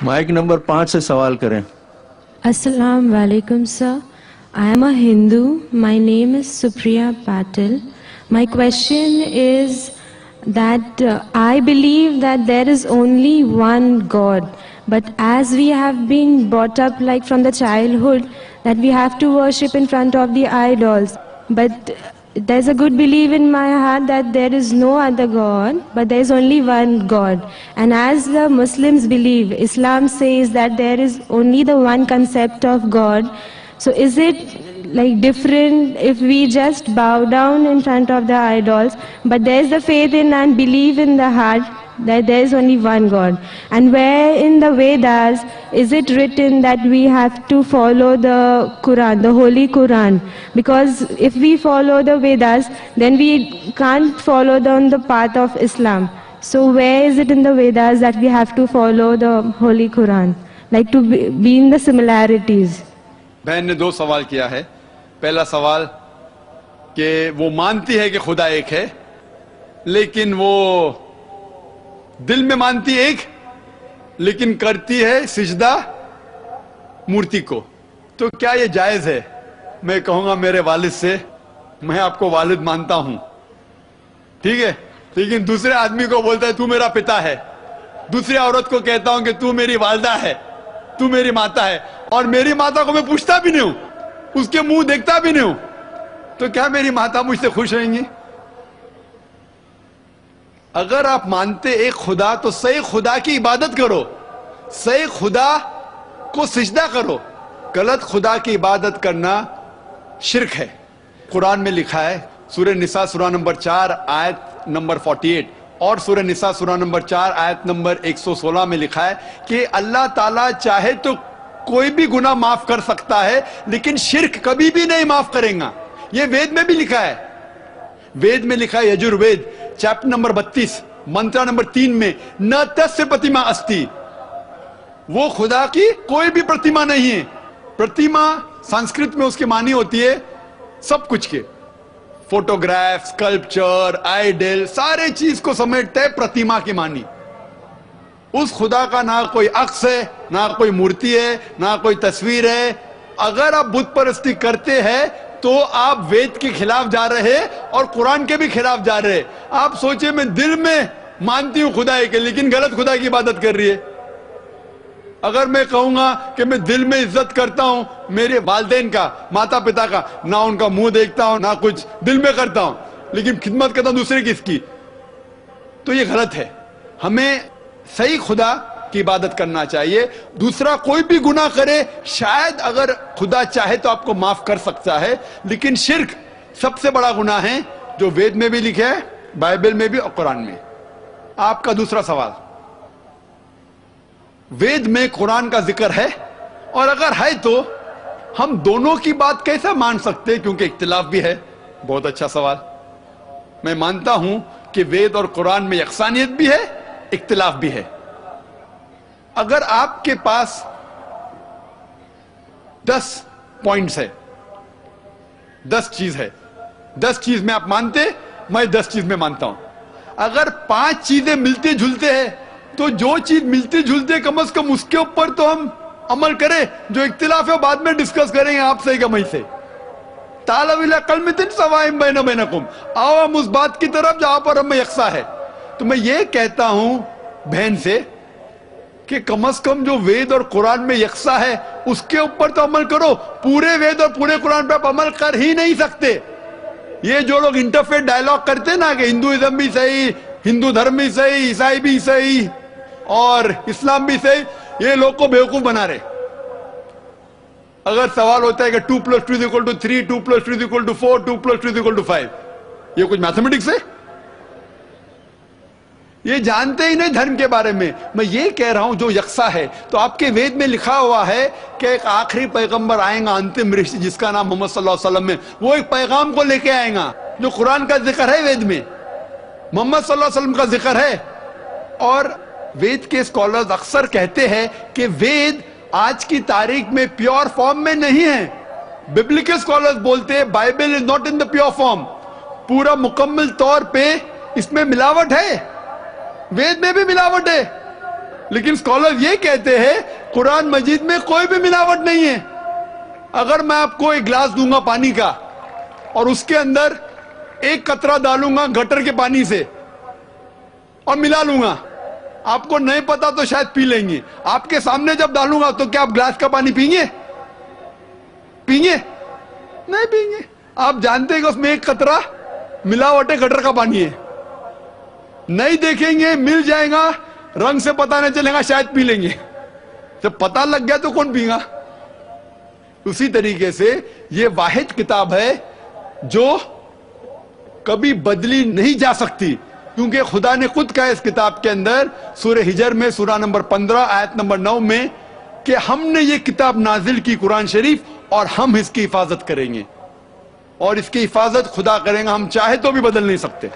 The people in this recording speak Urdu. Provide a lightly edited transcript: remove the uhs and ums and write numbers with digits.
مائک نمبر 5 سے سوال کریں. Assalamu alaikum, sir. I am a Hindu. My name is Supriya Patil. My question is that I believe that there is only one God. But as we have been brought up like from the childhood that we have to worship in front of the idols. But there's a good belief in my heart that there is no other God, but there is only one God. And as the Muslims believe, Islam says that there is only the one concept of God. So is it like different if we just bow down in front of the idols, but there is the faith in and belief in the heart that there is only one God? And where in the Vedas is it written that we have to follow the Quran, the Holy Quran? Because if we follow the Vedas, then we can't follow on the path of Islam. So where is it in the Vedas that we have to follow the Holy Quran, like to be in the similarities? بہن نے 2 سوال کیا ہے. پہلا سوال کہ وہ مانتی ہے کہ خدا ایک ہے لیکن وہ دل میں مانتی ایک لیکن کرتی ہے سجدہ مورتی کو. تو کیا یہ جائز ہے؟ میں کہوں گا میرے والد سے، میں آپ کو والد مانتا ہوں، ٹھیک ہے، لیکن دوسرے آدمی کو بولتا ہے تو میرا پتا ہے. دوسری عورت کو کہتا ہوں کہ تو میری والدہ ہے، تو میری ماتا ہے، اور میری ماتا کو میں پوچھتا بھی نہیں ہوں، اس کے منہ دیکھتا بھی نہیں ہوں، تو کیا میری ماتا مجھ سے خوش رہیں گی؟ اگر آپ مانتے ایک خدا تو صحیح خدا کی عبادت کرو، صحیح خدا کو سجدہ کرو. غلط خدا کی عبادت کرنا شرک ہے. قرآن میں لکھا ہے سورہ نساء سورہ نمبر 4 آیت نمبر 48 اور سورہ نساء سورہ نمبر 4 آیت نمبر 116 میں لکھا ہے کہ اللہ تعالیٰ چاہے تو کوئی بھی گناہ معاف کر سکتا ہے لیکن شرک کبھی بھی نہیں معاف کریں گا. یہ وید میں بھی لکھا ہے. وید میں لکھا ہے Yajurveda chapter number 32 Mantra number 3 میں نہ تس پرتیما استی، وہ خدا کی کوئی بھی پرتیما نہیں ہے. پرتیما سنسکرت میں اس کی معنی ہوتی ہے سب کچھ کے، فوٹوگراف، سکلپچر، آئیڈل، سارے چیز کو سمیٹتا ہے پرتیما کی معنی. اس خدا کا نہ کوئی عکس ہے، نہ کوئی مورتی ہے، نہ کوئی تصویر ہے. اگر آپ بت پرستی کرتے ہیں تو آپ وید کے خلاف جا رہے اور قرآن کے بھی خلاف جا رہے. آپ سوچیں میں دل میں مانتی ہوں خدا ہے کہ لیکن غلط خدا کی عبادت کر رہی ہے. اگر میں کہوں گا کہ میں دل میں عزت کرتا ہوں میرے والدین کا، ماتا پتا کا، نہ ان کا منہ دیکھتا ہوں نہ کچھ، دل میں کرتا ہوں لیکن خدمت کرتا ہوں دوسرے کس کی، تو یہ غلط ہے. ہمیں صحیح خدا کی عبادت کرنا چاہیے. دوسرا کوئی بھی گناہ کرے شاید اگر خدا چاہے تو آپ کو معاف کر سکتا ہے، لیکن شرک سب سے بڑا گناہ ہے جو وید میں بھی لکھا ہے، بائبل میں بھی اور قرآن میں. آپ کا دوسرا سوال، وید میں قرآن کا ذکر ہے اور اگر ہے تو ہم دونوں کی بات کیسے مان سکتے ہیں کیونکہ اختلاف بھی ہے. بہت اچھا سوال. میں مانتا ہوں کہ وید اور قرآن میں یکسانیت بھی ہے، اختلاف بھی ہے. اگر آپ کے پاس 10 پوائنٹس ہے، 10 چیز ہے، 10 چیز میں آپ مانتے، میں 10 چیز میں مانتا ہوں. اگر 5 چیزیں ملتے جھلتے ہیں تو جو چیز ملتے جھلتے کم از کم اس کے اوپر تو ہم عمل کریں. جو اختلاف ہے بعد میں ڈسکس کریں گے آپ سے کہ میں سے. تعالوا الی کلمۃ سواء بینکم، آؤ ہم اس بات کی طرف جہاں پر ہم یکساں ہے. تو میں یہ کہتا ہوں بہن سے کہ کم از کم جو وید اور قرآن میں یکساں ہے اس کے اوپر تو عمل کرو. پورے وید اور پورے قرآن پہ آپ عمل کر ہی نہیں سکتے. یہ جو لوگ انٹرفیت ڈائلاگ کرتے ہیں نا کہ ہندوازم بھی صحیح، ہندو دھرم بھی صحیح، عیسائی بھی صحیح اور اسلام بھی صحیح، یہ لوگ کو بیوقوف بنا رہے. اگر سوال ہوتا ہے کہ 2 + 2 = 3، 2 + 2 = 4، 2 + 2 = 5، یہ کچھ میتھمیٹکس ہے؟ یہ جانتے ہی نہیں دھرم کے بارے میں. میں یہ کہہ رہا ہوں جو یکساں ہے. تو آپ کے وید میں لکھا ہوا ہے کہ ایک آخری پیغمبر آئے گا، انتم رشی، جس کا نام محمد صلی اللہ علیہ وسلم ہے. وہ ایک پیغام کو لے کے آئے گا جو قرآن کا ذکر ہے وید میں، محمد صلی اللہ علیہ وسلم کا ذکر ہے. اور وید کے اسکالرز اکثر کہتے ہیں کہ وید آج کی تاریخ میں پیور فارم میں نہیں ہے. ببلیکل اسکالرز بولتے ہیں Bible is not in the pure form. پورا مکمل طور پہ اس میں ملاوٹ ہے، وید میں بھی ملاوٹ ہے. لیکن اسکالر یہ کہتے ہیں قرآن مجید میں کوئی بھی ملاوٹ نہیں ہے. اگر میں آپ کو ایک گلاس دوں گا پانی کا اور اس کے اندر ایک قطرہ ڈالوں گا گٹر کے پانی سے اور ملا لوں گا, آپ کو نہیں پتا تو شاید پی لیں گے. آپ کے سامنے جب ڈالوں گا تو کیا آپ گلاس کا پانی پئیں گے؟ پئیں گے؟ نہیں پئیں گے. آپ جانتے ہیں کہ اس میں ایک قطرہ ملاوٹ گٹر کا پانی ہے. نہیں دیکھیں گے, مل جائے گا, رنگ سے پتہ نہیں چلے گا, شاید پی لیں گے. جب پتہ لگ گیا تو کون پئے گا؟ اسی طریقے سے یہ واحد کتاب ہے جو کبھی بدلی نہیں جا سکتی, کیونکہ خدا نے خود کہا اس کتاب کے اندر سورہ ہجر میں سورہ نمبر 15 آیت نمبر 9 میں کہ ہم نے یہ کتاب نازل کی قرآن شریف اور ہم اس کی حفاظت کریں گے, اور اس کی حفاظت خدا کریں گا, ہم چاہے تو بھی بدل نہیں سکتے.